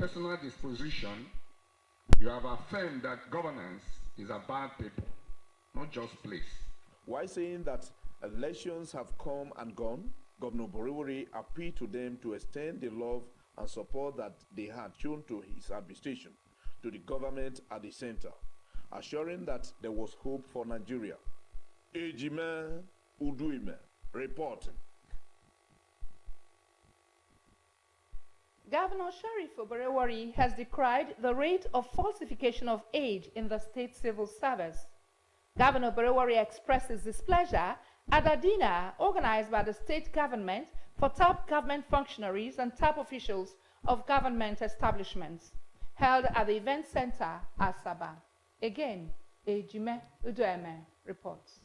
personal disposition, you have affirmed that governance is about people, not just place. While saying that elections have come and gone, Governor Borewori appealed to them to extend the love and support that they had shown to his administration, to the government at the center, assuring that there was hope for Nigeria. Ejime Uduime reporting. Governor Sheriff Oborewori has decried the rate of falsification of age in the state civil service. Governor Oborewori expresses displeasure at a dinner organized by the state government for top government functionaries and top officials of government establishments, held at the event center, Asaba. Again, Ejime Udueme reports.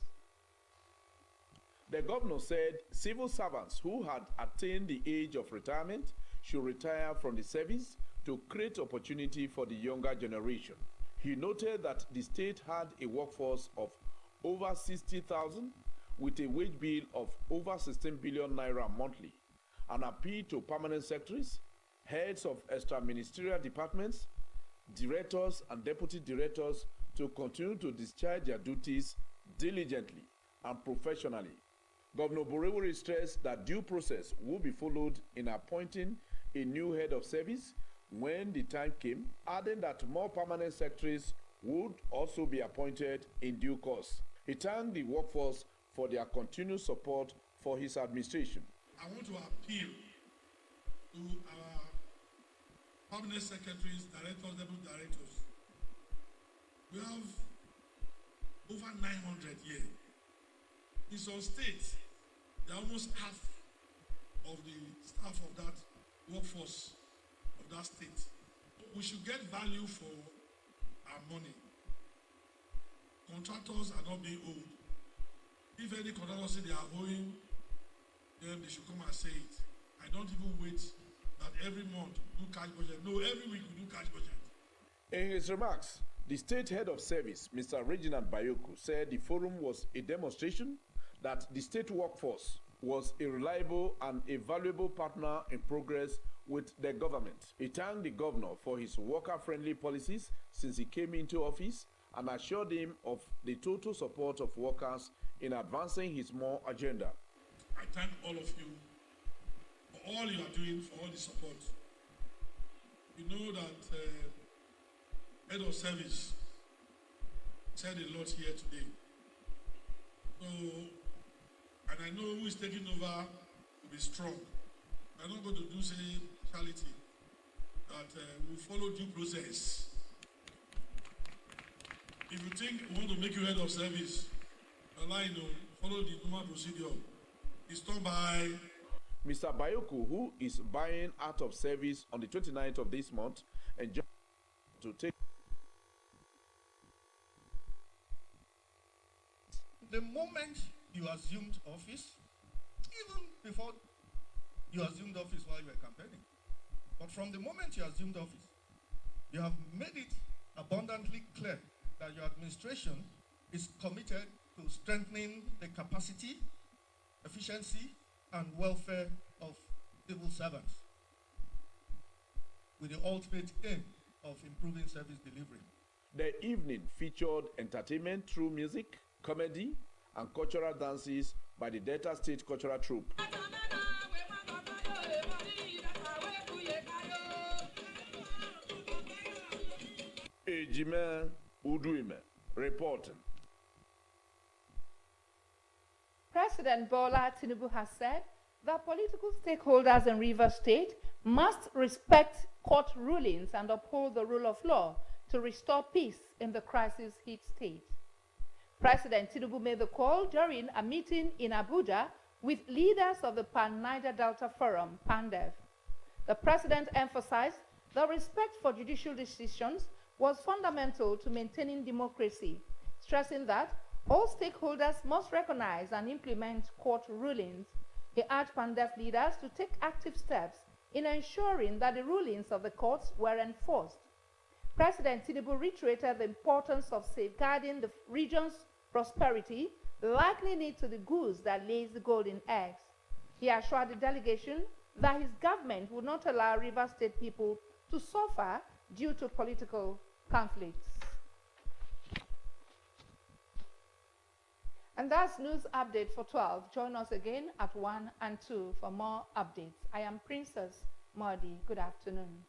The governor said civil servants who had attained the age of retirement should retire from the service to create opportunity for the younger generation. He noted that the state had a workforce of over 60,000 with a wage bill of over 16 billion naira monthly, and appealed to permanent secretaries, heads of extra-ministerial departments, directors and deputy directors to continue to discharge their duties diligently and professionally. Governor Borewori stressed that due process will be followed in appointing a new head of service when the time came, adding that more permanent secretaries would also be appointed in due course. He thanked the workforce for their continued support for his administration. I want to appeal to our permanent secretaries, directors, deputy directors. We have over 900 here. In some states, they are almost half of the staff of that workforce of that state. We should get value for our money. Contractors are not being owed. If any contractor say they are owing, then they should come and say it. I don't even wait that every month we do cash budget. No, every week we do cash budget. In his remarks, the state head of service, Mr. Reginald Bayoko, said the forum was a demonstration that the state workforce was a reliable and a valuable partner in progress with the government. He thanked the governor for his worker-friendly policies since he came into office and assured him of the total support of workers in advancing his more agenda. I thank all of you for all you are doing, for all the support. You know that head of service said a lot here today. So, and I know who is taking over will be strong. I'm not going to do say charity, that we follow due process. If you think we want to make you head of service, follow the normal procedure. It's done by Mr. Bayoko, who is buying out of service on the 29th of this month, and just to take the moment you assumed office, even before you assumed office while you were campaigning, but from the moment you assumed office, you have made it abundantly clear that your administration is committed to strengthening the capacity, efficiency, and welfare of civil servants with the ultimate aim of improving service delivery. The evening featured entertainment through music, comedy, and cultural dances by the Delta State Cultural Troupe. Ejime Uduime reporting. President Bola Tinubu has said that political stakeholders in Rivers State must respect court rulings and uphold the rule of law to restore peace in the crisis-hit state. President Tinubu made the call during a meeting in Abuja with leaders of the Pan-Niger Delta Forum, PANDEF. The president emphasized that respect for judicial decisions was fundamental to maintaining democracy, stressing that all stakeholders must recognize and implement court rulings. He urged PANDEF leaders to take active steps in ensuring that the rulings of the courts were enforced. President Tinubu reiterated the importance of safeguarding the region's prosperity, likely need to the goose that lays the golden eggs. He assured the delegation that his government would not allow Rivers State people to suffer due to political conflicts. And that's news update for 12. Join us again at 1 and 2 for more updates. I am Princess Modi. Good afternoon.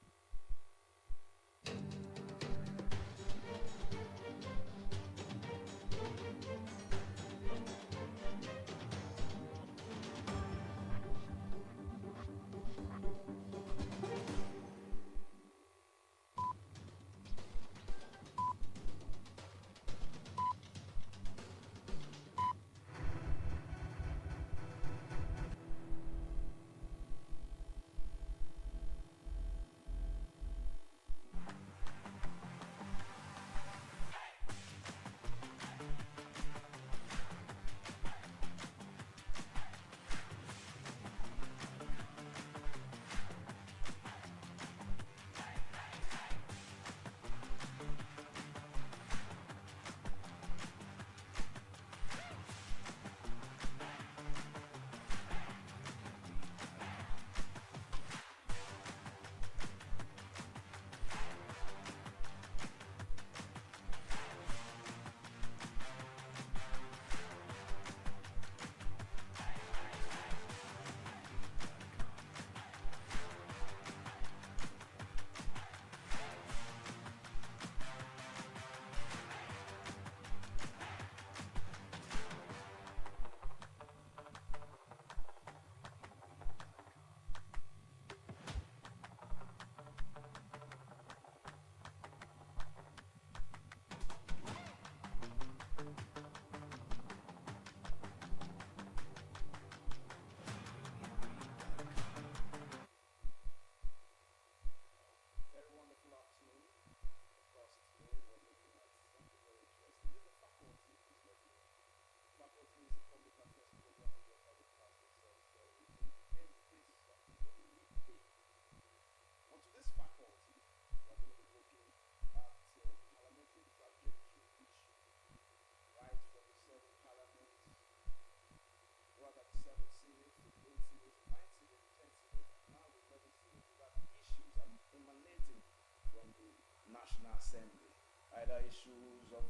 National Assembly, either issues of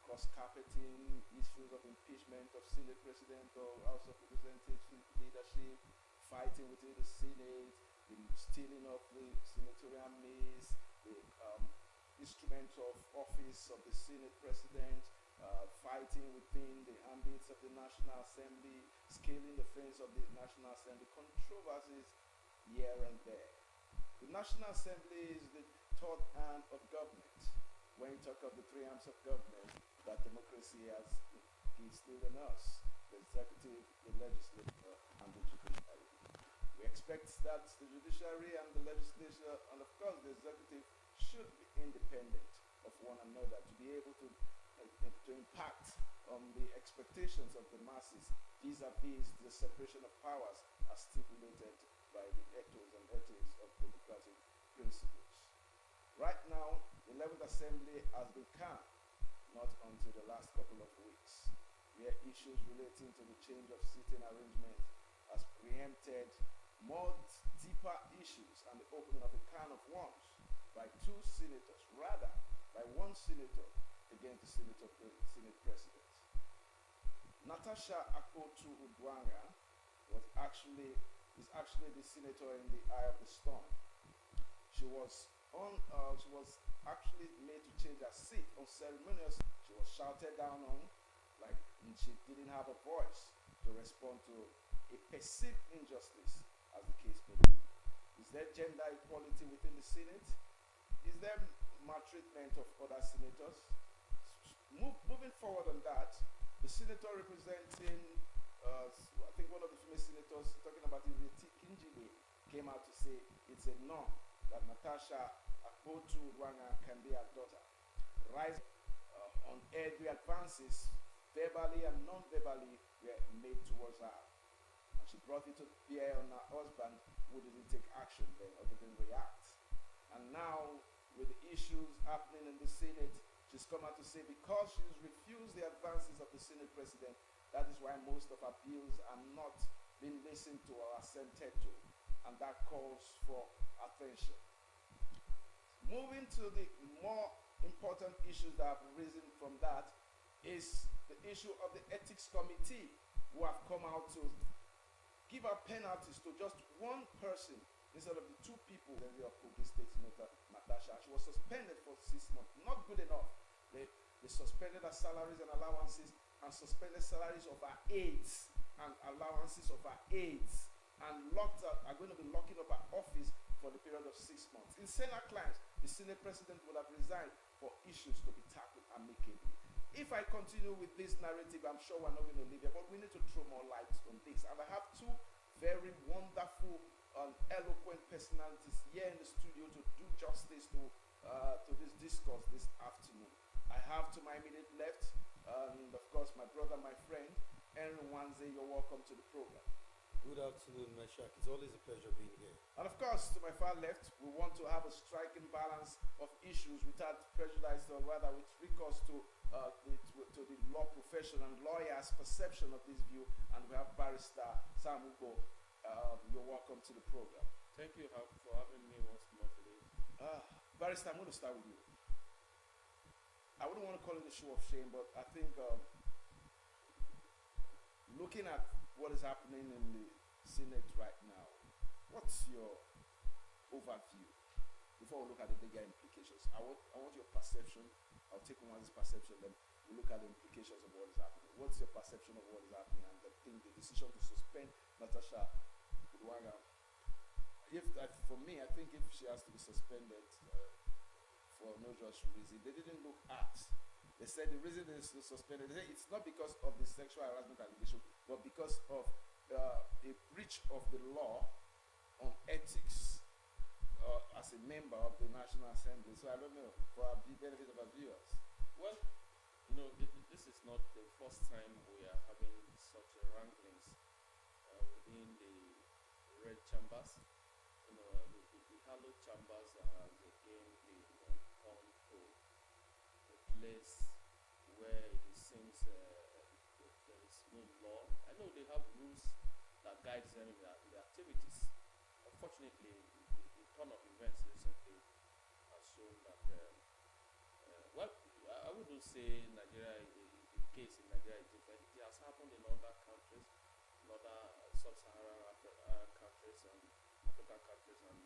cross-carpeting, issues of impeachment of Senate President or House of Representatives leadership, fighting within the Senate, the stealing of the senatorial maze, the instrument of office of the Senate President, fighting within the ambits of the National Assembly, scaling the fence of the National Assembly, controversies here and there. The National Assembly is the third arm of government. When you talk of the three arms of government that democracy has instilled in us, the executive, the legislature, and the judiciary. We expect that the judiciary and the legislature, and of course the executive, should be independent of one another to be able to impact on the expectations of the masses vis-a-vis the separation of powers as stipulated by the ethos and ethics of democratic principles. Right now, the 11th Assembly has been calm, not until the last couple of weeks, where issues relating to the change of seating arrangement has preempted more deeper issues and the opening of a can of worms by two senators, rather by one senator against the Senate President. Natasha Akpotu-Uduaghan is actually the senator in the eye of the storm. She was actually made to change her seat unceremoniously. She was shouted down on, like she didn't have a voice to respond to a perceived injustice, as the case may be. Is there gender equality within the Senate? Is there maltreatment of other senators? Moving forward on that, the senator representing, I think one of the female senators, talking about Ireti Kinjide, came out to say it's a norm that Natasha Akpotu-Uduaghan can be her daughter. Rise on every advances, verbally and non-verbally, were made towards her. And she brought it to bear on her husband, who didn't take action then, or didn't react. And now, with the issues happening in the Senate, she's come out to say because she's refused the advances of the Senate President, that is why most of her bills are not being listened to or assented to. And that calls for attention. Moving to the more important issues that have risen from that is the issue of the ethics committee, who have come out to give out penalties to just one person instead of the two people in the Kogi State, Natasha. She was suspended for 6 months. Not good enough. They suspended her salaries and allowances, and suspended salaries of her aides and allowances of her aides, and are going to be locking up her office for the period of 6 months. In Senate clients, the Senate president would have resigned for issues to be tackled amicably. If I continue with this narrative, I'm sure we're not going to leave here, but we need to throw more light on this. And I have two very wonderful and eloquent personalities here in the studio to do justice to this discourse this afternoon. I have to my immediate left, and of course, my brother, my friend, Henry Wanze. You're welcome to the program. Good afternoon, Meshach. It's always a pleasure being here. And of course, to my far left, we want to have a striking balance of issues without prejudice, or rather with recourse to the law profession and lawyers' perception of this view. And we have Barrister Sam Ugo. You're welcome to the program. Thank you for having me once more today. Barrister, I'm going to start with you. I wouldn't want to call it a show of shame, but I think looking at what is happening in the Senate right now, what's your overview? Before we look at the bigger implications, I want your perception. I'll take one's perception, then we look at the implications of what is happening. What's your perception of what is happening, and the decision to suspend Natasha Uduaghan? For me, I think if she has to be suspended for no just reason, they didn't look at. They said the reason they suspended, they said it's not because of the sexual harassment allegation, but because of a breach of the law on ethics as a member of the National Assembly. So I don't know, for the benefit of our viewers. Well, this is not the first time we are having such wranglings within the red chambers. The hallowed chambers has again been come to a place where it seems there is no law. I know they have rules that guides them in their activities. Unfortunately, the turn of events recently has shown that, I wouldn't say Nigeria, the case in Nigeria is different. It has happened in other countries, in other sub-Saharan countries and African countries and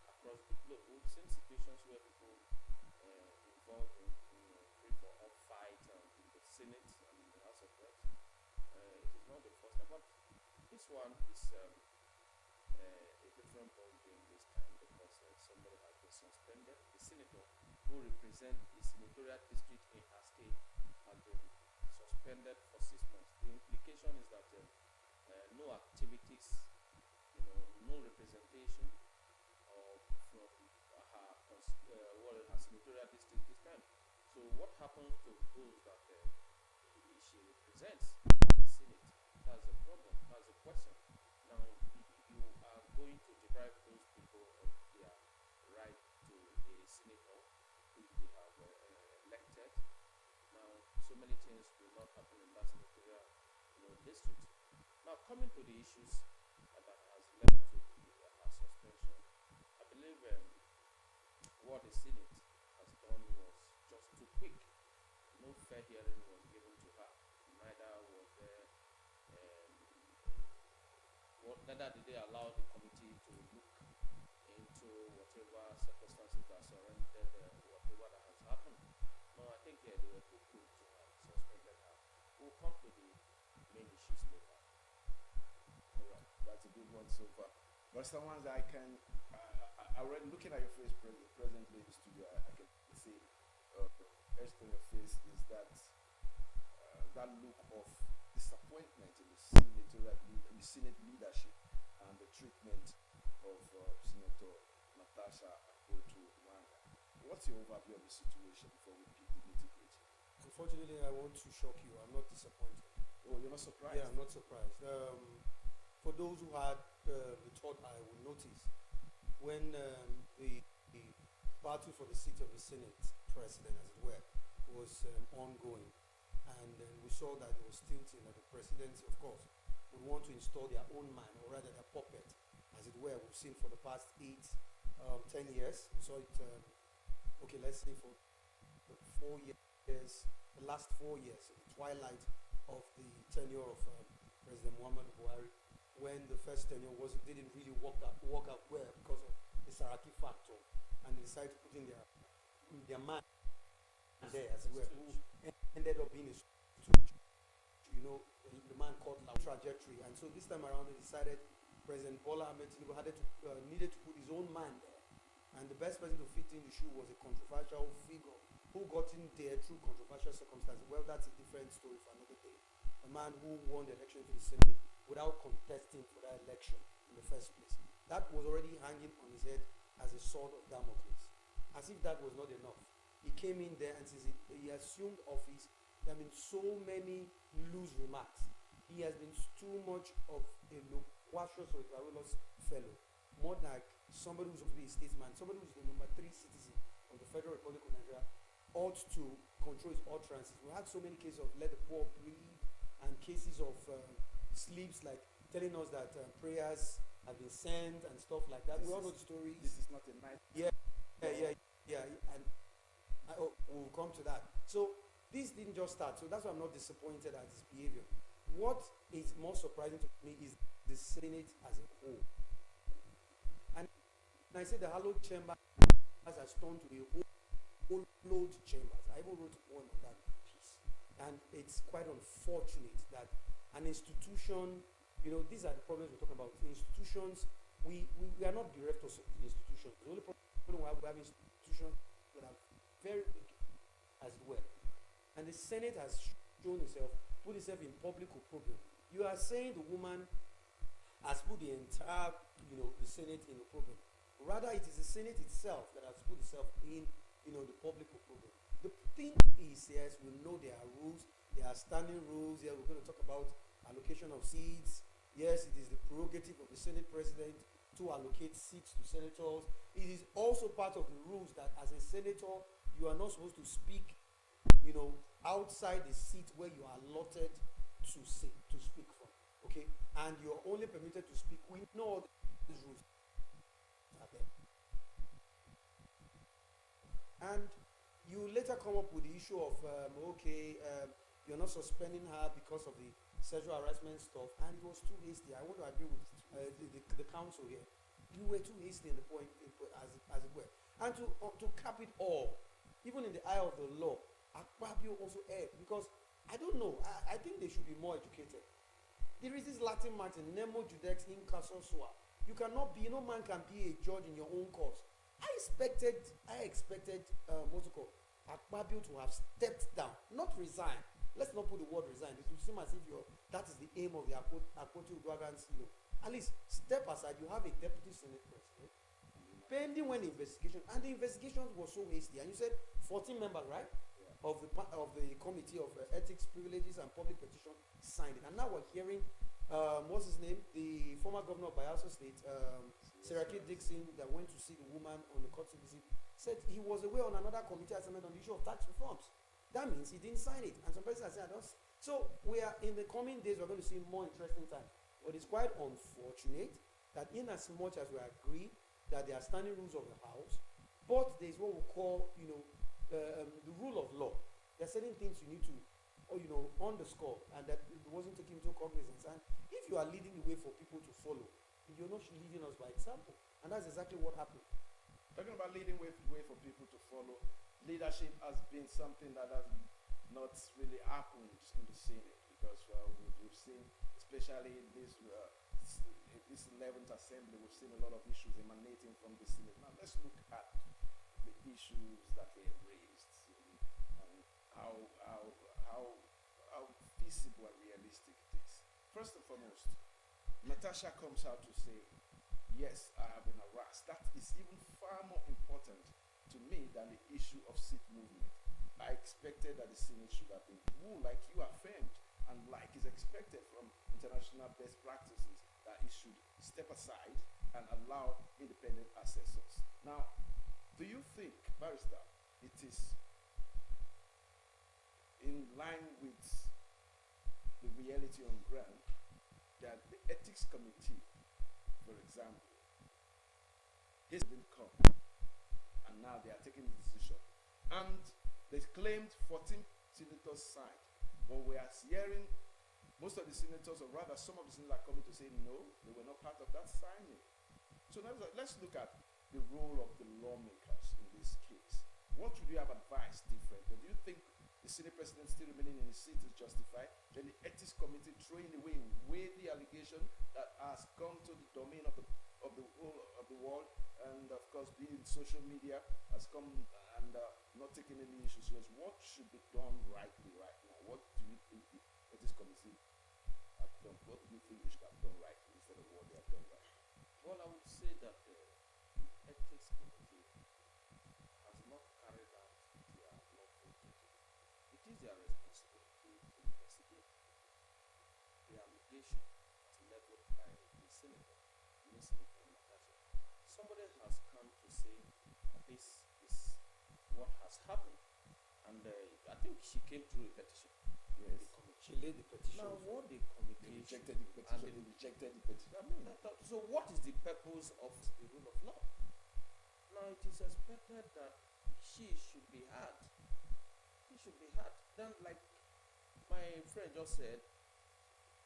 across the globe. We've seen situations where people involved in free-for-all fight in the Senate and in the House of Reps. It is not the first time, but this one is a different ballgame this time because somebody has been suspended. The senator who represents the senatorial district in her state has been suspended for 6 months. The implication is that no activities, no representation from her senatorial district this time. So what happens to those that she represents in the Senate? That's a problem. That's a question. Now, you are going to deprive those people of their right to a senator which they have elected. Now, so many things will not happen in that senatorial district. Now, coming to the issues that has led to her suspension, I believe what the Senate has done was just too quick. No fair hearing was given to her. Neither was there. Neither did they allow the committee to look into whatever circumstances that surrounded whatever that has happened. No, I think they were too quick to have suspended her. We'll come to the main issues later. All right, that's a good one so far. But someone's I already looking at your face presently in the studio, I can see etched on your face is that that look of disappointment in the Senate leadership and the treatment of Senator Natasha Uduaghan. What's your overview of the situation before we pick the nitty-gritty? Unfortunately, I want to shock you. I'm not disappointed. Oh, you're not surprised? Yeah, I'm not surprised. For those who had the thought I would notice, when the battle for the seat of the Senate president, as it were, was ongoing, and we saw that there was tilting, that the presidency, of course, would want to install their own man, or rather their puppet, as it were. We've seen for the past 10 years. We saw it okay, let's say for the 4 years, the last 4 years, the twilight of the tenure of President Muhammad Buhari, when the first tenure didn't really work out well because of the Saraki factor, and they decided to put in their man there as well, who ended up being a stooge, you know, the man called La Trajectory. And so this time around, they decided President Bola Ahmed Tinubu needed to put his own man there. And the best person to fit in the shoe was a controversial figure who got in there through controversial circumstances. Well, that's a different story for another day. A man who won the election to the Senate without contesting for that election in the first place. That was already hanging on his head as a sword of Damocles. As if that was not enough. He came in there, and since he assumed office, there have been so many loose remarks. He has been too much of a loquacious or a garrulous fellow. More like somebody who's supposed to be a statesman, somebody who's the number 3 citizen of the Federal Republic of Nigeria, ought to control his utterances. We had so many cases of let the poor breathe, and cases of sleeps like telling us that prayers have been sent and stuff like that. We all know the stories. This is not a night. Yeah, and we'll come to that. So this didn't just start. So that's why I'm not disappointed at his behavior. What is more surprising to me is the Senate as a whole. And I say the hallowed chamber has turned to the hollowed chambers. I even wrote a poem on that piece. And it's quite unfortunate that an institution, you know, these are the problems we're talking about. The institutions, we are not bereft of institutions. The only problem we have institutions that are very weak as well. And the Senate has shown itself, put itself in public opprobrium. You are saying the woman has put the entire, you know, the Senate in opprobrium. Rather, it is the Senate itself that has put itself in, you know, the public opprobrium. The thing is, yes, we know there are rules, there are standing rules. Here we're going to talk about allocation of seats. Yes, it is the prerogative of the Senate President to allocate seats to senators. It is also part of the rules that as a senator, you are not supposed to speak, you know, outside the seat where you are allotted to speak from. Okay? And you're only permitted to speak. We know these rules are there. And you later come up with the issue of, you're not suspending her because of the sexual harassment stuff, and it was too hasty. I want to agree with the council here. You were too hasty in the point, as it were. And to cap it all, even in the eye of the law, Akpabio also erred, because I don't know, I think they should be more educated. There is this Latin Martin, Nemo Judex in Caso Sua. You cannot be, no man can be a judge in your own cause. I expected Motoko, Akpabio to have stepped down, not resign. Let's not put the word resign. It will seem as if that is the aim of the Akpoti Uduagans, you know. At least step aside. You have a deputy Senate President pending when investigation, and the investigation was so hasty. And you said 14 members, right? Yeah. Of the committee of ethics, privileges, and public petition signed it. And now we're hearing, what's his name? The former governor of Bayelsa State, Seraki Dixon, that went to see the woman on the court visit, said he was away on another committee assignment on the issue of tax reforms. That means he didn't sign it. And some persons are saying, I don't. So we are in the coming days, we're going to see more interesting time. But it's quite unfortunate that in as much as we agree that there are standing rules of the house, but there's what we call, you know, the rule of law. There are certain things you need to, underscore, and that it wasn't taken into cognizance. And if you are leading the way for people to follow, you're not leading us by example. And that's exactly what happened. Talking about leading way for people to follow, leadership has been something that has not really happened in the Senate, because we've seen, especially in this 11th assembly, we've seen a lot of issues emanating from the Senate. Now let's look at the issues that were raised and how feasible and realistic it is. First and foremost, Natasha comes out to say, yes, I have been harassed. That is even far more important to me than the issue of seat movement. I expected that the Senate should have been ruled like you affirmed, and like is expected from international best practices, that it should step aside and allow independent assessors. Now, do you think, Barrister, it is in line with the reality on ground that the ethics committee, for example, has been come, and now they are taking the decision And they claimed 14 senators signed. But we are hearing most of the senators, or rather some of the senators, are coming to say no, they were not part of that signing. So now let's look at the role of the lawmakers in this case. What would you have advised different? Do you think the Senate president still remaining in his seat is justified? Then the ethics committee throwing away weighty allegation that has come to the domain of the whole of the world, and of course being in social media has come and not taking any issues serious. What should be done rightly right now? What do you think the ethics committee have done? What do you think they should have done rightly instead of what they have done right? Well, I would say that the ethics committee has not carried out their lawful duty. It is their responsibility to investigate the allegation as leveled by the senator, Ms. Natasha. Somebody has come to say this is what has happened, and I think she came through a petition. Yes. She laid the petition. Now, what the committee They rejected the petition. They rejected the petition. I mean, so what is the purpose of the rule of law? Now, it is expected that she should be heard. He should be heard. Then, like my friend just said,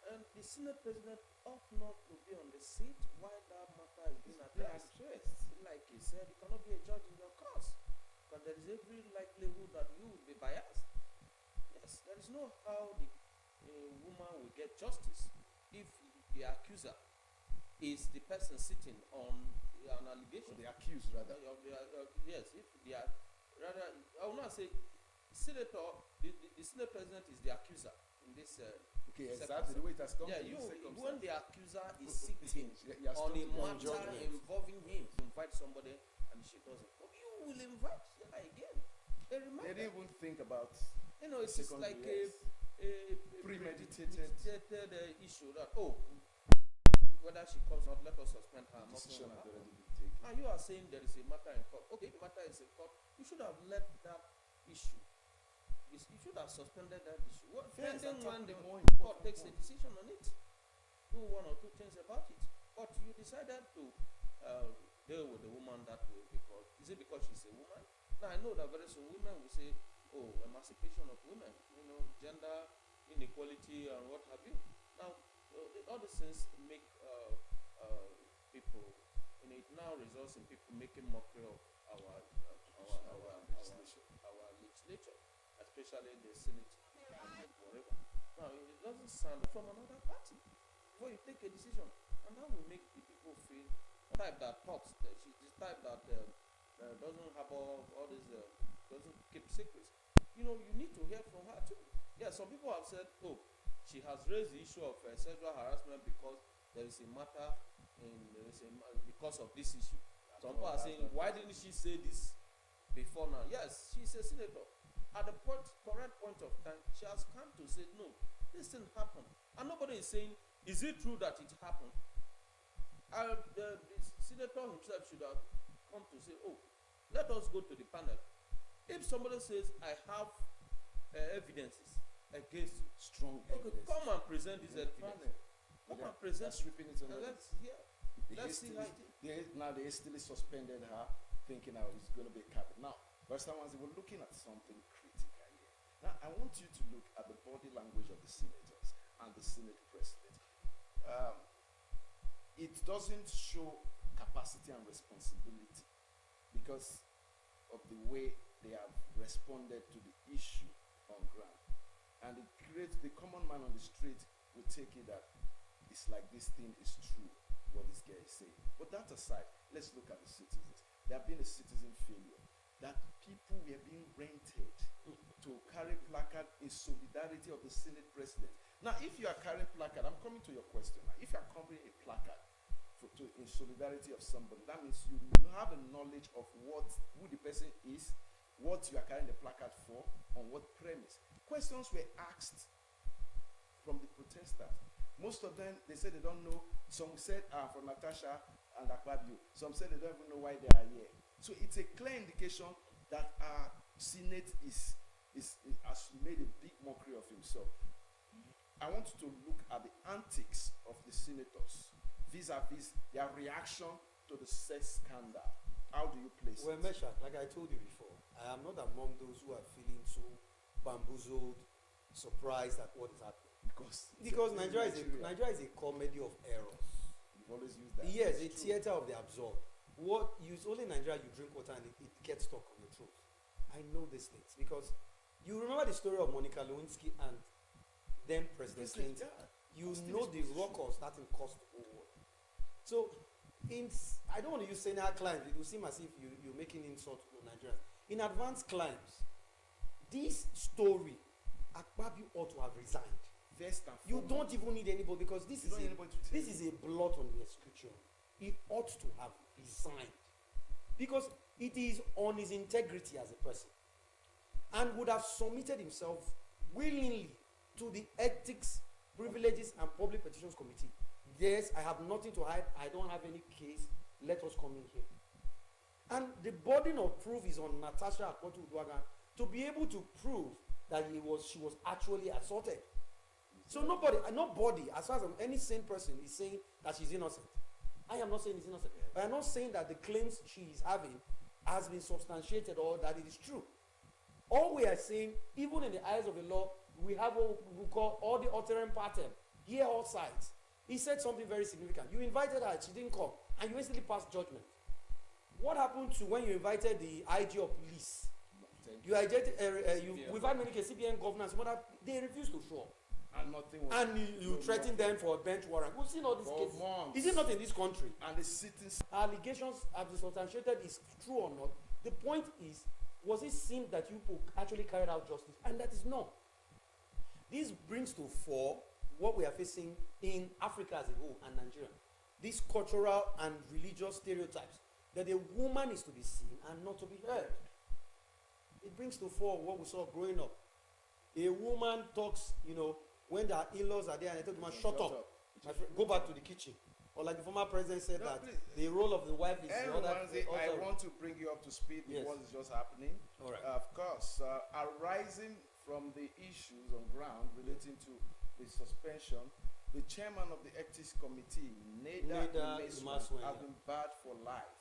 and the Senate president ought not to be on the seat while that matter is being addressed. Like he said, you cannot be a judge in your cause, because there is every likelihood that you will be biased. Yes, there is no how the woman will get justice if the accuser is the person sitting on an allegation. The accused, rather. Yes, if they are, rather, I will not say senator, the Senate president is the accuser in this. Okay, exactly the way it has come. Yeah, to when the accuser is sitting Yes, on a matter judgment involving him, to invite somebody and she doesn't, you will invite her again. They didn't even think about. You know, it's just like a premeditated issue that whether she comes out, let us suspend her. decision had Nothing will already happen. been taken. Now you are saying there is a matter in court. Okay, if the matter is in court, you should have let that issue. You should have suspended that issue. What Yes, pending that's when the more court important takes a point. decision on it? Do one or two things about it. But you decided to deal with the woman that way because is it because she's a woman? Now I know that very soon women will say, "Oh, emancipation of women, you know, gender inequality and what have you." Now all these things make people, you know, it now results in people making mockery of our legislature, especially the Senate and whatever. Now it doesn't sound from another party before you take a decision, and that will make the people feel type that talks. She's the type that doesn't have all this, doesn't keep secrets. You know, you need to hear from her too. Yeah, some people have said, "Oh, she has raised the issue of sexual harassment because there is a matter because of this issue." Some people are saying, "Why didn't she say this before now?" Yes, she's a senator. At the correct point of time, she has come to say, "No, this thing happened," and nobody is saying, "Is it true that it happened?" The senator himself should have come to say, "Oh, let us go to the panel. If somebody says, I have evidences against you, Strong okay, evidence. come and present this evidence. Come and present That's ripping it on and the let's see how it is." now they hastily suspended her, thinking now it's going to be a cabinet. Now, Barrister Wanzi, we're looking at something critical here. Now, I want you to look at the body language of the senators and the Senate president. It doesn't show capacity and responsibility because of the way they have responded to the issue on ground. And it creates the common man on the street will take it that it's like this thing is true, what this guy is saying. But that aside, let's look at the citizens. There have been a citizen failure that people were being rented to carry placard in solidarity of the Senate president. Now, if you are carrying placard, I'm coming to your question now. If you are carrying a placard in solidarity of somebody, that means you have a knowledge of who the person is, what you are carrying the placard for, on what premise. Questions were asked from the protesters. Most of them, they said they don't know. Some said from Natasha and Akpabio. Some said they don't even know why they are here. So it's a clear indication that our Senate has made a big mockery of himself. I want you to look at the antics of the senators vis-a-vis their reaction to the sex scandal. How do you place Well, it? Meshach, like I told you before, I am not among those who are feeling so bamboozled, surprised at what is happening. Because Nigeria is a comedy of errors. You've always used that. Yes, a It's true. theater of the absurd. What you only in Nigeria you drink water and it gets stuck on your throat. I know these things because you remember the story of Monica Lewinsky and then President Clinton. You know the rockers that will cost the whole world. So, I don't want to use senior climbs. It will seem as if you're making insult to Nigerians. In advanced climbs, this story, Akpabio ought to have resigned. First and You foremost. don't even need anybody because this You is don't need anybody to tell this you. is a blot on the execution. He ought to have resigned because it is on his integrity as a person, and would have submitted himself willingly to the Ethics, Privileges and Public Petitions Committee. Yes, I have nothing to hide. I don't have any case. Let us come in here. And the burden of proof is on Natasha Akpoti-Uduaghan to be able to prove that she was actually assaulted. So nobody, as far as any sane person is saying that she's innocent. I am not saying she's innocent. But I'm not saying that the claims she is having has been substantiated or that it is true. All we are saying, even in the eyes of the law, we have what we call all the uttering pattern. Hear all sides. He said something very significant. You invited her, she didn't come, and you instantly passed judgment. What happened to when you invited the IG of police? We've had many cases, CBN governors, they refused to show up. And nothing was. And you threaten them for a bench warrant. We've seen all these For cases. months. Is it not in this country? And the sitting. Allegations have been substantiated is true or not. The point is, was it seen that you people actually carried out justice? And that is no. This brings to fore what we are facing in Africa as a whole and Nigeria. These cultural and religious stereotypes that a woman is to be seen and not to be heard. It brings to fore what we saw growing up. A woman talks, when their in-laws are there and they tell the man, shut up. My friend, go back to the kitchen. Or like the former president said that please. the role of the wife is the other. I want to bring you up to speed with Yes. what is just happening. All right. Of course, arising from the issues on ground relating to the suspension, the chairman of the Ethics Committee, Neda Imasuen, has been barred for life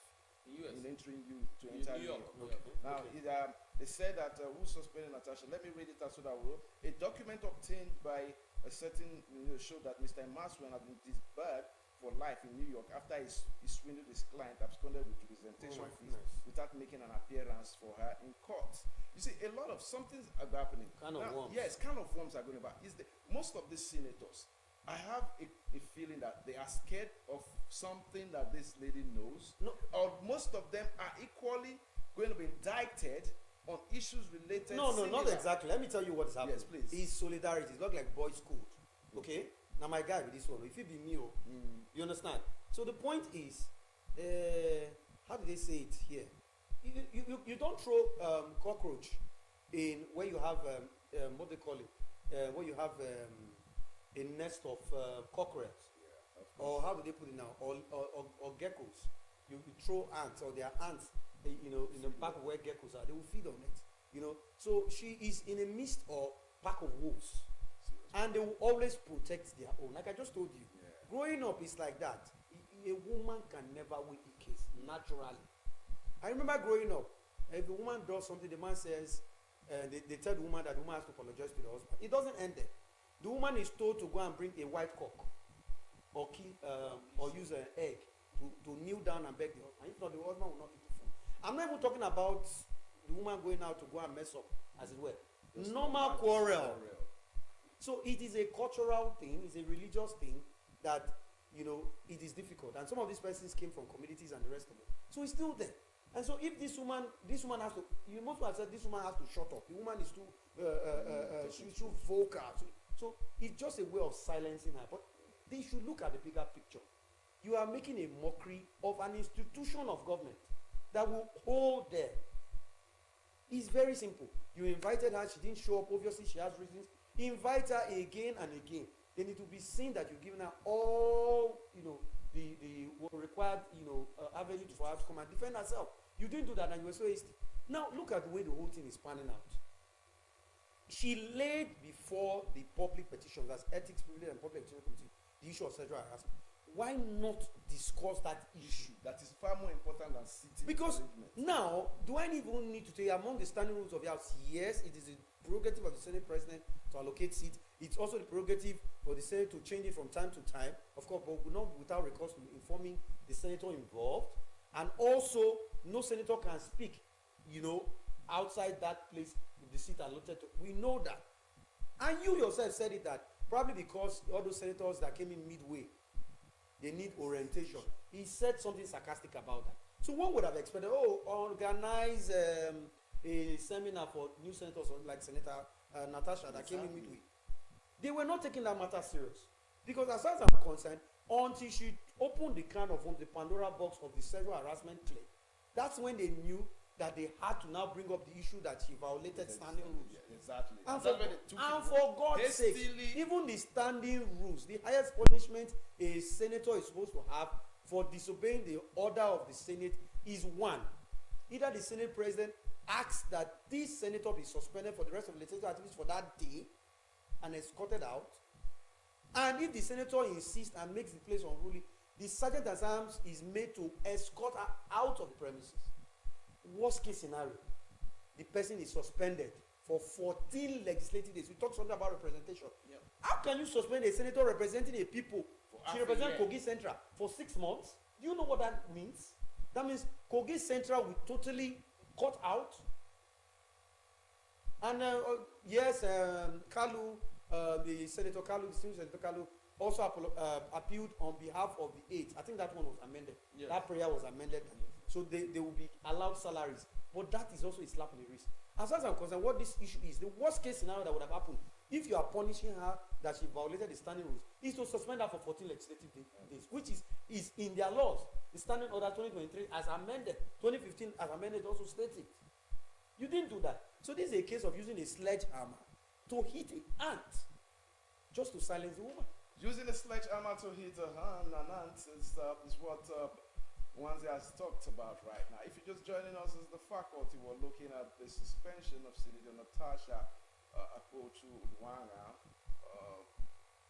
US. in entering you to enter New York. New York. Okay. Now, they said that who suspended Natasha? Let me read it out so that we a document obtained by a certain showed that Mr. Imasuen had been disbarred for life in New York after he swindled his client, absconded with representation fees without making an appearance for her in court. You see, a lot of something's happening. Can of worms. Yes, kind of worms are going about. Most of these senators, I have a feeling that they are scared of something that this lady knows. No. Or most of them are equally going to be indicted on issues related. No, not similar. exactly. Let me tell you what is happening. Yes, please. It's solidarity. It's not like boys' code. Okay? Now my guy with this one, if it be me, you understand? So the point is, how do they say it here? You don't throw cockroach in where you have what they call it, where you have a nest of cockroaches, or how do they put it now, or geckos. You throw ants, or there are ants, in the back of where geckos are. They will feed on it. So she is in a midst of pack of wolves. And they will always protect their own. Like I just told you, growing up is like that. A woman can never win a case naturally. I remember growing up, if a woman does something, the man says, they tell the woman that the woman has to apologize to the husband. It doesn't end there. The woman is told to go and bring a white cock or kill, or use an egg to kneel down and beg the husband. If not, the husband will not eat the food. I'm not even talking about the woman going out to go and mess up, as it were. Normal quarrel. So it is a cultural thing, it's a religious thing that, it is difficult. And some of these persons came from communities and the rest of it. So it's still there. And so if this woman has to, you must have said this woman has to shut up. The woman is too, she's too vocal. So it's just a way of silencing her. But they should look at the bigger picture. You are making a mockery of an institution of government that will hold there. It's very simple. You invited her, she didn't show up. Obviously, she has reasons. Invite her again and again. Then it will be seen that you've given her all, the required, avenue for her to come and defend herself. You didn't do that, and you were so hasty. Now look at the way the whole thing is panning out. She laid before the public petitions, that's Ethics, Privilege and Public Petition Committee, the issue of sexual harassment. why not discuss that issue? That is far more important than sitting. Because now, do I even need to tell you, among the standing rules of the House, yes, it is a prerogative of the Senate President to allocate seats. It's also the prerogative for the Senate to change it from time to time, of course, but not without recourse to informing the senator involved. And also, no senator can speak, outside that place with the seat allotted to. We know that. And you yourself said it, that probably because all those senators that came in midway, they need orientation. He said something sarcastic about that. So one would have expected, organize a seminar for new senators like Senator Natasha that came in midway. They were not taking that matter serious. Because as far as I'm concerned, until she opened the can of the Pandora box of the sexual harassment claim, that's when they knew that they had to now bring up the issue that she violated standing rules. Yeah, exactly. And for God's sake, hastily- even the standing rules, the highest punishment a senator is supposed to have for disobeying the order of the Senate is one. Either the Senate President asks that this senator be suspended for the rest of the legislative activities for that day and escorted out. And if the senator insists and makes the place unruly, the sergeant at arms is made to escort her out of the premises. Worst case scenario, the person is suspended for 14 legislative days. We talked something about representation. Yep. How can you suspend a senator representing a people? half She a represents year. Kogi Central for 6 months. Do you know what that means? That means Kogi Central will totally cut out. And yes, Kalu, the Senator Kalu, the senior Senator Kalu, also appealed on behalf of the 8th. I think that one was amended. Yes. That prayer was amended. So they will be allowed salaries. But that is also a slap in the wrist. As far as I'm concerned, what this issue is, the worst case scenario that would have happened if you are punishing her that she violated the standing rules is to suspend her for 14 legislative days, which is in their laws. The Standing Order 2023 as amended, 2015 as amended also states it. You didn't do that. So this is a case of using a sledgehammer to hit an ant just to silence the woman. Using a sledgehammer to hit a hand and ant is what Wanzi has talked about right now. If you're just joining us as the faculty, we're looking at the suspension of Senator Natasha Akpochu Wanga,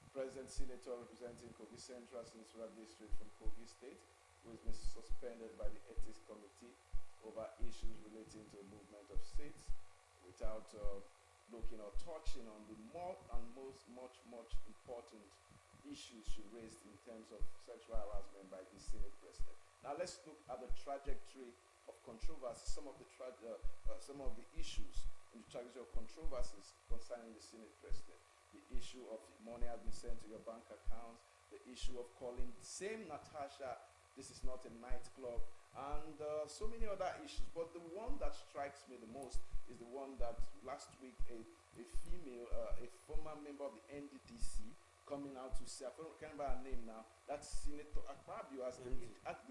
President Senator representing Kogi Central Senatorial District from Kogi State, who has been suspended by the Ethics Committee over issues relating to movement of seats without looking or touching on the more and much important issues she raised in terms of sexual harassment by the Senate President. Now let's look at the trajectory of controversy, some of the issues in the trajectory of controversies concerning the Senate President. The issue of money has been sent to your bank accounts, the issue of calling the same Natasha, this is not a nightclub, and so many other issues. But the one that strikes me the most is the one that last week a female, a former member of the NDDC, coming out to say, I can't remember her name now, that Senator Akpabio as the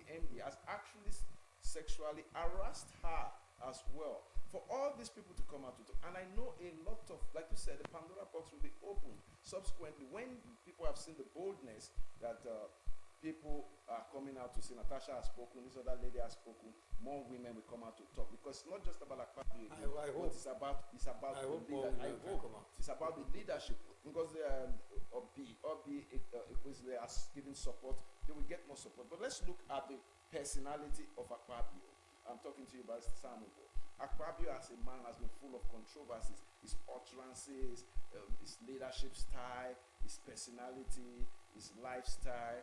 MD has actually sexually harassed her as well. For all these people to come out to talk, and I know a lot of, like you said, the Pandora box will be opened subsequently when people have seen the boldness that people are coming out to say Natasha has spoken, this other lady has spoken, more women will come out to talk, because it's not just about Akpabio, I hope. it's about I hope more I women hope come out. it's about the leadership, because Obi has given support, they will get more support. But let's look at the personality of Akpabio. I'm talking to you about Samuel. Akpabio as a man has been full of controversies. His utterances, his leadership style, his personality, his lifestyle,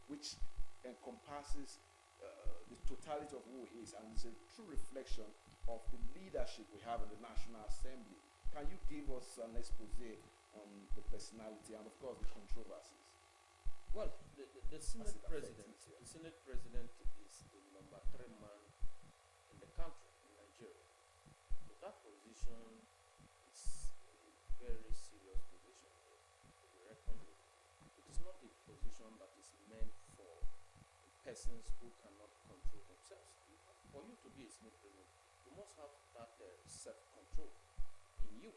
which encompasses the totality of who he is, and is a true reflection of the leadership we have in the National Assembly. Can you give us an expose on the personality and, of course, the controversies? Well, the Senate President is the number 3 man in the country, in Nigeria. So that position is a very serious position to be reckoned with. It is not a position that is meant for persons who cannot control themselves. For you to be a Senate President, you must have that self-control in you.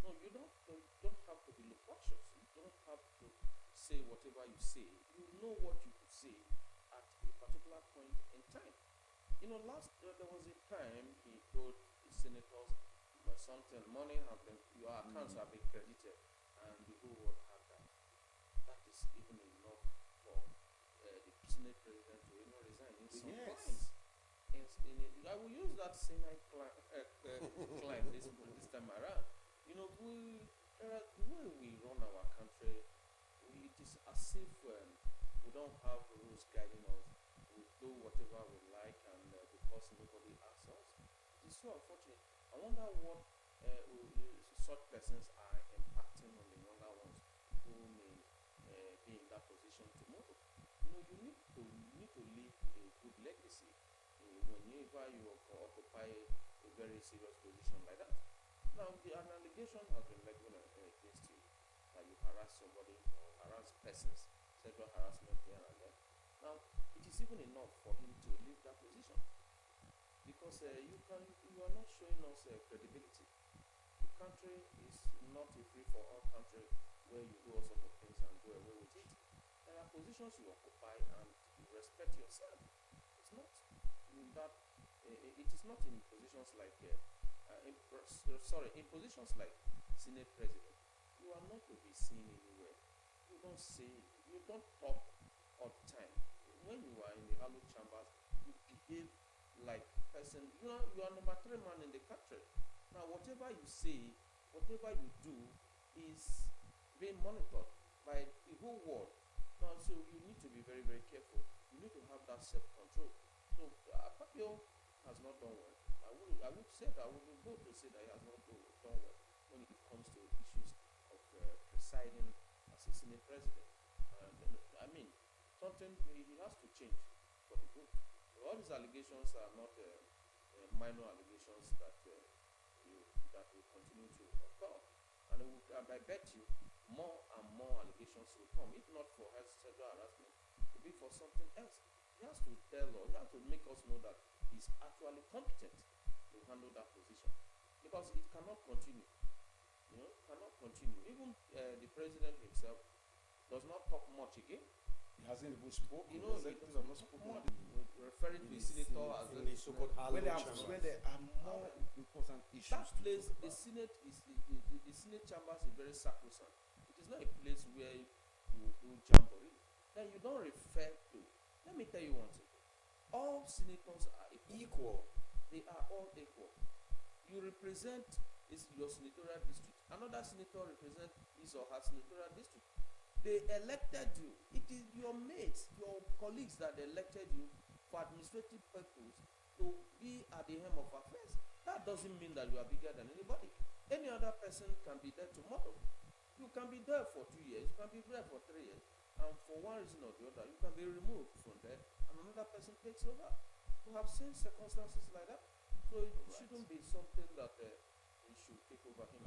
No, you don't have to be loquacious. You don't have to say whatever you say. You know what you could say at a particular point in time. You know, there was a time he told the senators, something, money have been, your accounts have been credited, and the whole world had that. That is even enough for Senate president to resign in some Yes. climes. I will use that Senate climb this time around. You know, the way we run our country, it is as if we don't have rules guiding us. We do whatever we like, and because nobody asks us, it's so unfortunate. I wonder what such persons are impacting on the younger ones who may be in that position tomorrow. You know, you need to leave a good legacy whenever you occupy a very serious position like that. Now, an allegation has been leveled against you that you harass somebody or harass persons, sexual harassment here and there. Now, it is even enough for him to leave that position because you are not showing us credibility. The country is not a free-for-all country where you do all sorts of things and go away with it. There are positions you occupy and you respect yourself. It's not in that. It is not in positions like in positions like Senate President. You are not to be seen anywhere. You don't talk all the time. When you are in the hallowed chambers, you behave like person. You are number 3 man in the country. Now, whatever you say, whatever you do, is being monitored by the whole world. Now, so you need to be very, very careful. You need to have that self-control. So, Akpabio has not done well. I would say that I would go to say that he has not done well when it comes to issues of presiding as a Senate president. I mean, something he has to change for the good. So all these allegations are not minor allegations that will continue to occur. And I bet you more and more allegations will come, if not for sexual harassment, to be for something else. He has to tell us, he has to make us know that he's actually competent to handle that position. Because it cannot continue. You know, cannot continue. Even the president himself does not talk much again. He hasn't even spoken. You know, Executives have not spoken. Referring to the senator as in the so-called When there chambers. are more important issues. that place, the Senate the Senate chambers is very sacrosanct. It is not a place where you do jamboree. Then you don't refer to. Let me tell you one thing. All senators are equal. They are all equal. You represent your senatorial district. Another senator represents his or her senatorial district. They elected you. It is your mates, your colleagues that elected you for administrative purposes to be at the helm of affairs. That doesn't mean that you are bigger than anybody. Any other person can be there tomorrow. You can be there for 2 years, you can be there for 3 years, and for one reason or the other, you can be removed from there, and another person takes over. We have seen circumstances like that, so it shouldn't be something that we should take over him.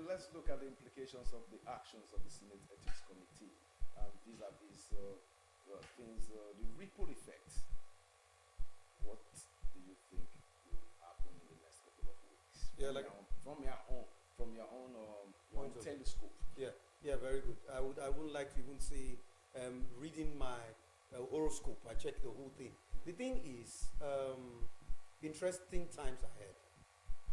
Let's look at the implications of the actions of the Senate Ethics Committee vis-a-vis things, the ripple effect. What do you think will happen in the next couple of weeks? Yeah, like from your own Point of view. telescope. Yeah, very good. I wouldn't like to even say reading my horoscope. I check the whole thing. The thing is, interesting times ahead.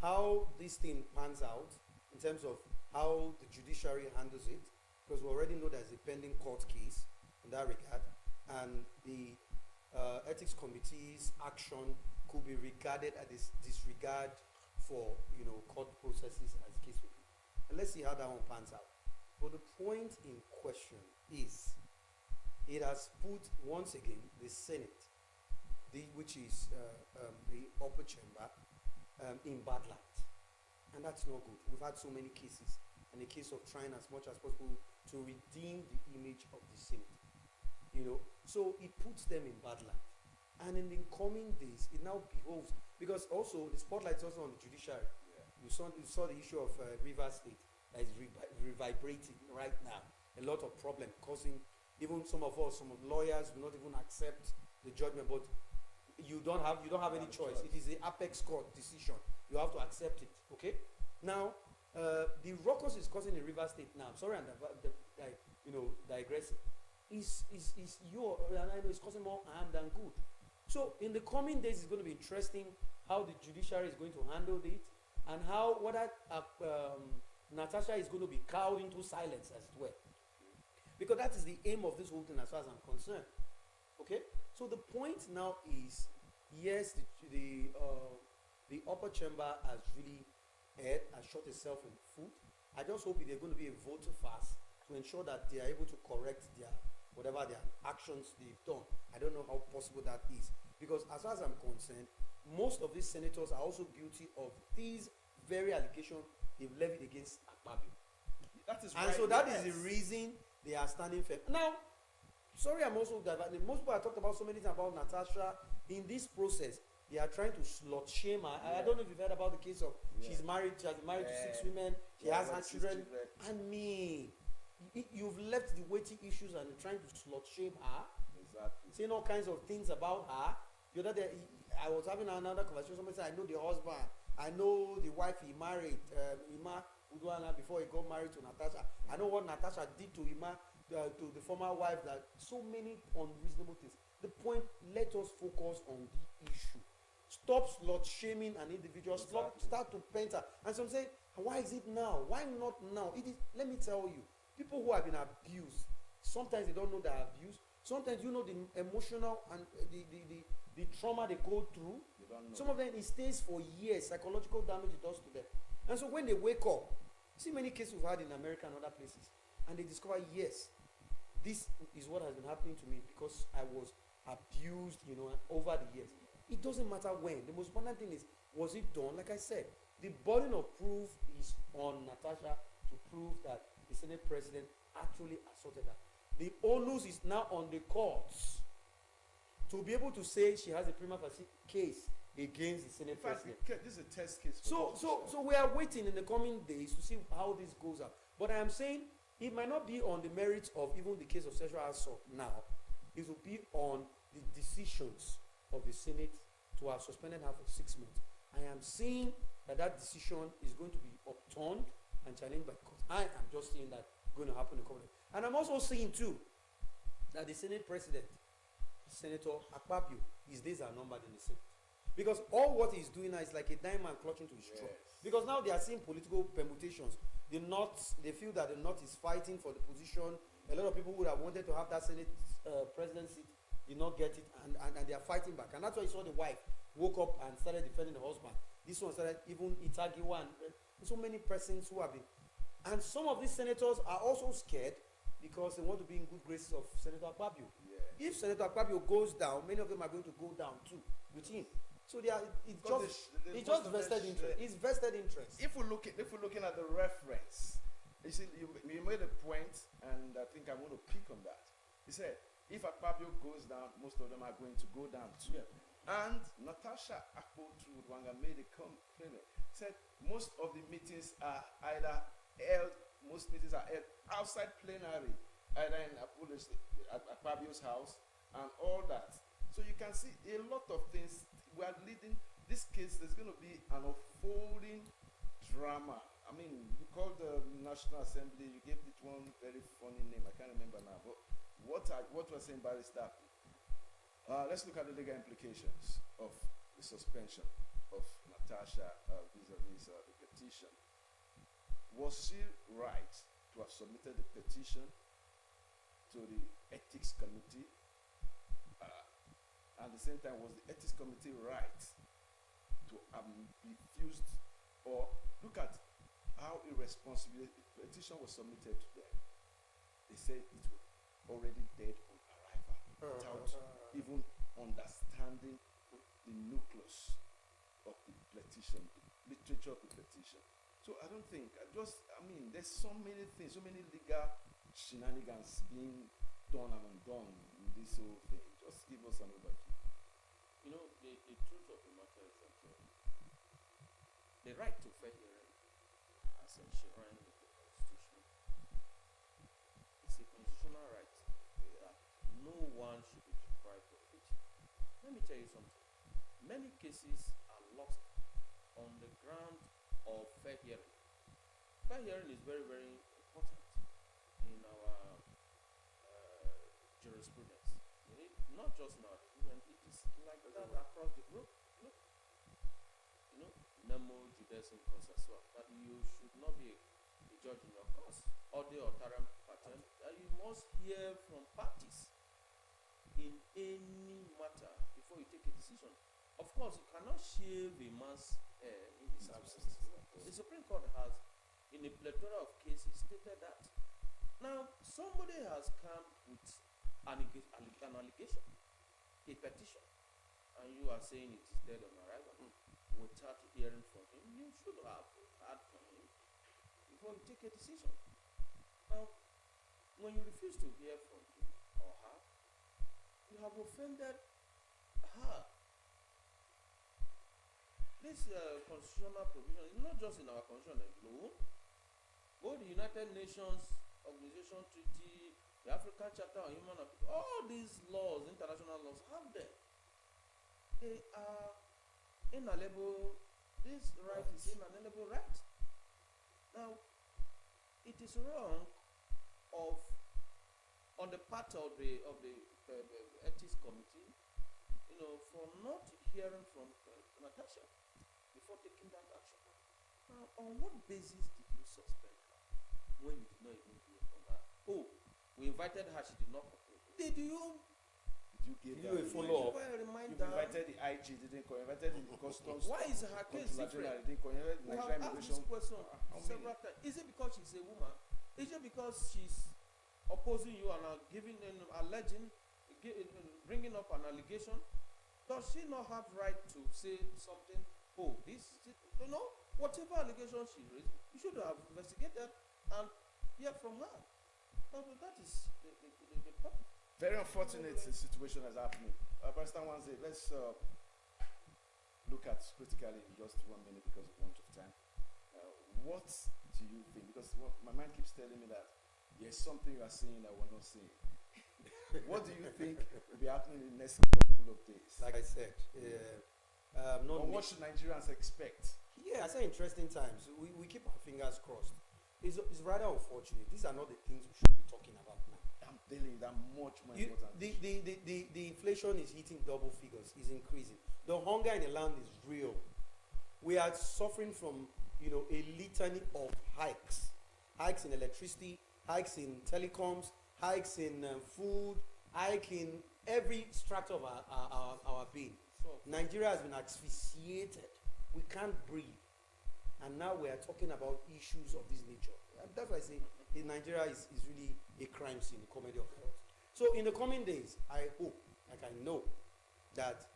How this thing pans out in terms of how the judiciary handles it, because we already know there's a pending court case in that regard, and the ethics committee's action could be regarded as disregard for court processes as the case will be. And let's see how that one pans out. But the point in question is, it has put once again the Senate, which is the upper chamber, in bad light, and that's not good. We've had so many cases, and the case of trying as much as possible to redeem the image of the Senate. So it puts them in bad light. And in the coming days, it now behoves, because also the spotlight is also on the judiciary. Yeah. You saw the issue of Rivers State that is revibrating right now. A lot of problem causing even some lawyers will not even accept the judgment, but you don't have any choice. It is the apex court decision. You have to accept it. Okay. Now, the ruckus is causing in Rivers State now. I'm sorry, I'm digressing. Is and I know it's causing more harm than good. So in the coming days, it's going to be interesting how the judiciary is going to handle it, and whether Natasha is going to be cowed into silence, as it were. Because that is the aim of this whole thing, as far as I'm concerned. Okay, so the point now is, yes, the upper chamber has really has shot itself in the foot. I just hope there's going to be a vote fast to ensure that they are able to correct their whatever their actions they've done. I don't know how possible that is, because as far as I'm concerned, most of these senators are also guilty of these very allegations they've levied against Akpabio. That is And right. so that yes. is the reason they are standing firm. Now, sorry, I'm also diverting. Most people have talked about so many things about Natasha. In this process, they are trying to slut shame her. I don't know if you've heard about the case of she's married, she has been married to 6 women, she has her children. And me, you've left the weighty issues and you're trying to slut shame her. Exactly. Saying all kinds of things about her. The other day, I was having another conversation. Somebody said, I know the husband, I know the wife he married, Ima Udwana, before he got married to Natasha. I know what Natasha did to Ima, to the former wife. That so many unreasonable things. The point, let us focus on the issue. Stop slut shaming an individual. Start to paint her. And some say, why is it now? Why not now? It is. Let me tell you, people who have been abused, sometimes they don't know they're abused. Sometimes you know the emotional and the trauma they go through. Some of them, it stays for years. Psychological damage it does to them. And so when they wake up, see many cases we've had in America and other places, and they discover, yes, this is what has been happening to me because I was abused, over the years. It doesn't matter when. The most important thing is, was it done? Like I said, the burden of proof is on Natasha to prove that the Senate president actually assaulted her. The onus is now on the courts to be able to say she has a prima facie case against the Senate president. This is a test case. So we are waiting in the coming days to see how this goes out. But I am saying it might not be on the merits of even the case of sexual assault now. It will be on the decisions of the Senate to have suspended her for 6 months. I am seeing that decision is going to be upturned and challenged by court. I am just seeing that going to happen in the coming days. And I'm also seeing too that the Senate president, Senator Akpabio, his days are numbered in the Senate. Because all what he's doing now is like a diamond clutching to his straw. Because now they are seeing political permutations. The North, they feel that the North is fighting for the position. A lot of people would have wanted to have that Senate presidency, did not get it, and they are fighting back. And that's why you saw the wife woke up and started defending the husband. This one started, even Itagiwa, and so many persons who have been. And some of these senators are also scared because they want to be in good graces of Senator Akpabio. If Senator Akpabio goes down, many of them are going to go down too with him. So they are, it's just vested interest. It's vested interest. If we're looking at the reference, you see, you made a point, and I think I'm going to pick on that. He said, if Akpabio goes down, most of them are going to go down too. And Natasha Akpo-Trudwanga made a complaint. Said most of the meetings are either held, outside plenary, either in Akpabio's house and all that. So you can see a lot of things. We are leading this case. There's going to be an unfolding drama. I mean, you called the National Assembly. You gave it one very funny name. I can't remember now. But what was saying, Barrister? Let's look at the legal implications of the suspension of Natasha vis-a-vis the petition. Was she right to have submitted the petition to the Ethics Committee? At the same time, was the Ethics Committee right to have refused? Or look at how irresponsible the petition was submitted to them. They said it was already dead on arrival without even understanding the nucleus of the petition, the literature of the petition. So I don't think, there's so many things, so many legal shenanigans being done and undone in this whole thing. Just give us an overview. The truth of the matter is that the right to fair hearing, as enshrined in the Constitution, is a constitutional right that no one should be deprived of it. Let me tell you something. Many cases are lost on the ground of fair hearing. Fair hearing is very, very important in our jurisprudence. Not just in our jurisprudence, it is like that across the globe. Look, Nemo Judaism consensus, that you should not be a judge in your cause. Ode or Taram pattern, that you must hear from parties. in any matter before you take a decision. Of course, you cannot shave a man's hair in his absence. The Supreme Court has, in a plethora of cases, stated that. Now, somebody has come with an allegation, a petition, and you are saying it is dead on arrival without hearing from him. You should have heard from him before you take a decision. Now, when you refuse to hear from him or her, you have offended her. This constitutional provision is not just in our constitution alone. Both the United Nations Organization Treaty, the African Charter on Human Rights, all these laws, international laws, have them. They are inalienable. This right is inalienable right. Now, it is wrong on the part of the ethics committee, for not hearing from Natasha before taking that action. Now, on what basis did you suspend her when you did not even hear from her? Oh, we invited her, she did not come. Did you give you a follow-up? You invited the IG, didn't come. Invited the customs. Why is her case different? Didn't come. We have asked this question several times. Is it because she's a woman? Is it because she's opposing you and bringing up an allegation? Does she not have right to say something? Oh, whatever allegation she raised, you should have investigated and hear from her. But that is the problem. Very unfortunate situation is happening. Pastor Wanze, let's look at critically in just 1 minute because of want of time. What do you think? Because my mind keeps telling me that there's something you are saying that we're not seeing. What do you think will be happening in the next couple of days? Like I said, what should Nigerians expect? Yeah, I say interesting times. We keep our fingers crossed. It's rather unfortunate. These are not the things we should be talking about now. I'm telling you, that much more important. The inflation is hitting double figures, is increasing. The hunger in the land is real. We are suffering from a litany of hikes in electricity, hikes in telecoms, hikes in food, hike in every strata of our being. Nigeria has been asphyxiated. We can't breathe. And now we are talking about issues of this nature. And that's why I say Nigeria is really a crime scene, a comedy of errors. So in the coming days, I hope, like I know, that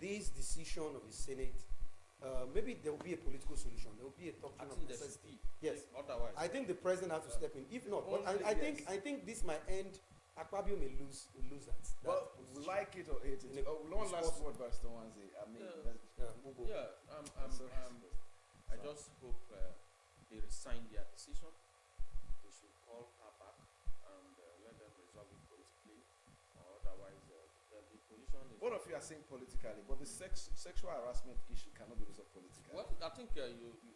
this decision of the Senate, maybe there will be a political solution. There will be a doctrine of necessity. Yes. Otherwise, I think the president has to step in. If not, but I think this might end. Akpabio may lose that. Well, like it or hate it. One last word, Pastor Wanze. I mean, I just hope they resign their decision. They should call her back and let them resolve it politically, or otherwise the position is. Both of you are saying politically, but the sexual harassment issue cannot be resolved politically. Well, I think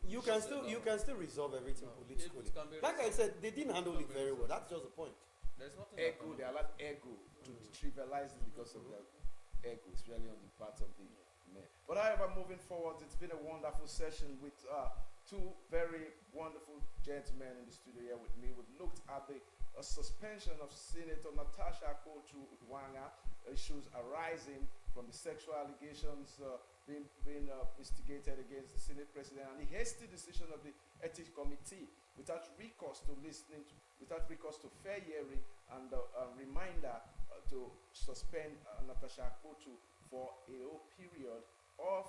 you can still resolve everything politically. Like I said, they didn't handle it very well. That's just the point. There's nothing. They allowed ego to trivialize it because of their ego, especially on the part of the men. But however, moving forward, it's been a wonderful session with two very wonderful gentlemen in the studio here with me. We've looked at the suspension of Senator Natasha Akpoju-Uduaghan, issues arising from the sexual allegations being instigated against the Senate President, and the hasty decision of the Ethics Committee without recourse to fair hearing and a reminder to suspend Natasha Akpoju for a whole period of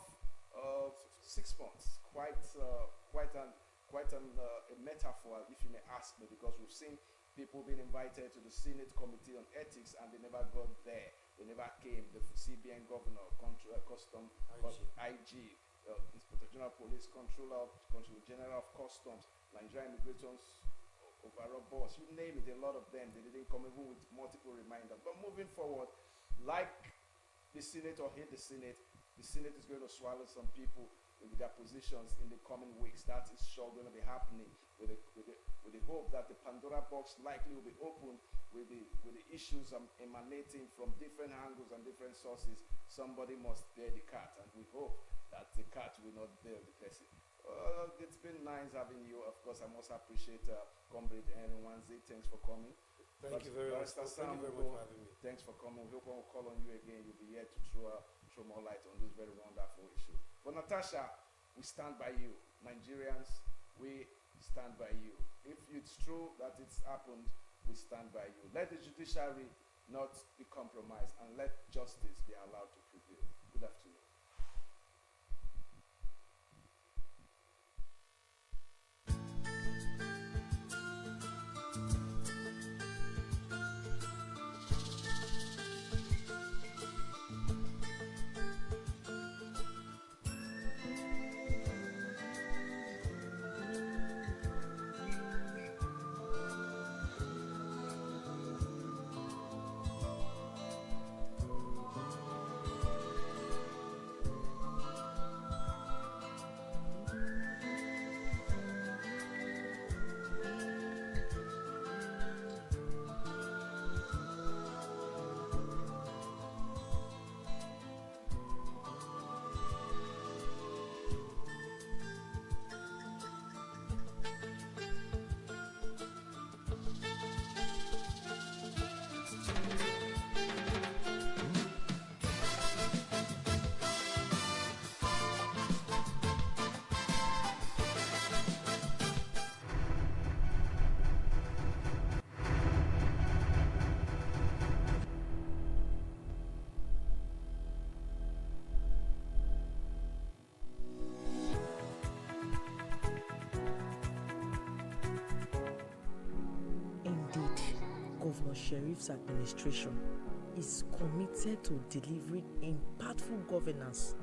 6 months. Quite a metaphor, if you may ask me, because we've seen people being invited to the Senate Committee on Ethics and they never got there. They never came. The CBN Governor, Custom, IG, Inspector General Police, Controller General of Customs, Nigerian Immigration Overall Boss, you name it, a lot of them, they didn't come even with multiple reminders. But moving forward, like the Senate or hate the Senate is going to swallow some people with their positions in the coming weeks. That is sure going to be happening with the hope that the Pandora box likely will be opened with the issues emanating from different angles and different sources. Somebody must bear the cat, and we hope that the cat will not bear the person. It's been nice having you. Of course, I must appreciate Comrade Henry Wanze. Thanks for coming. Thank you very much. Barrister Thank Sam, you very much for having me. thanks for coming. We hope we'll call on you again. You'll be here to throw more light on this very wonderful issue. For Natasha, we stand by you. Nigerians, we stand by you. If it's true that it's happened, we stand by you. Let the judiciary not be compromised and let justice be allowed to prevail. Good afternoon. Governor Sheriff's administration is committed to delivering impactful governance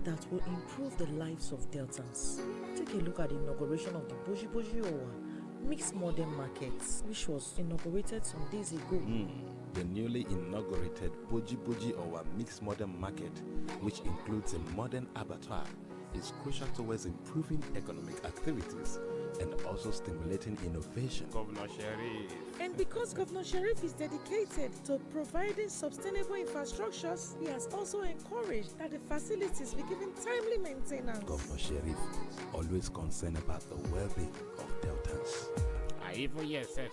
that will improve the lives of Deltans. Take a look at the inauguration of the Boji Boji Owa Mixed Modern Market, which was inaugurated some days ago. The newly inaugurated Boji Boji Owa Mixed Modern Market, which includes a modern abattoir, is crucial towards improving economic activities and also stimulating innovation. Governor Sheriff. And because Governor Sheriff is dedicated to providing sustainable infrastructures, he has also encouraged that the facilities be given timely maintenance. Governor Sheriff, always concerned about the well-being of Deltans. I even hear say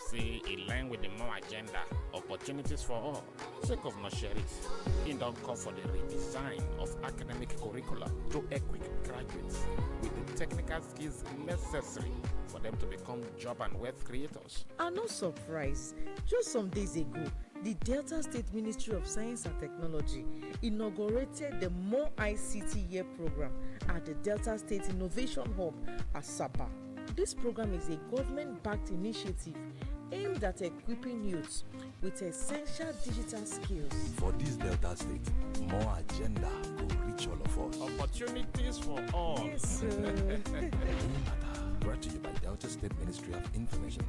in line with the more agenda, opportunities for all. So Governor Sheriff, he don't call for the redesign of academic curricula to equip graduates with the technical skills necessary for them to become job and wealth creators. And no surprise, just some days ago, the Delta State Ministry of Science and Technology inaugurated the More ICT Year program at the Delta State Innovation Hub, Asaba. This program is a government-backed initiative aimed at equipping youths with essential digital skills. For this Delta State, more agenda will reach all of us. Opportunities for all. Yes, sir. Brought to you by Delta State Ministry of Information.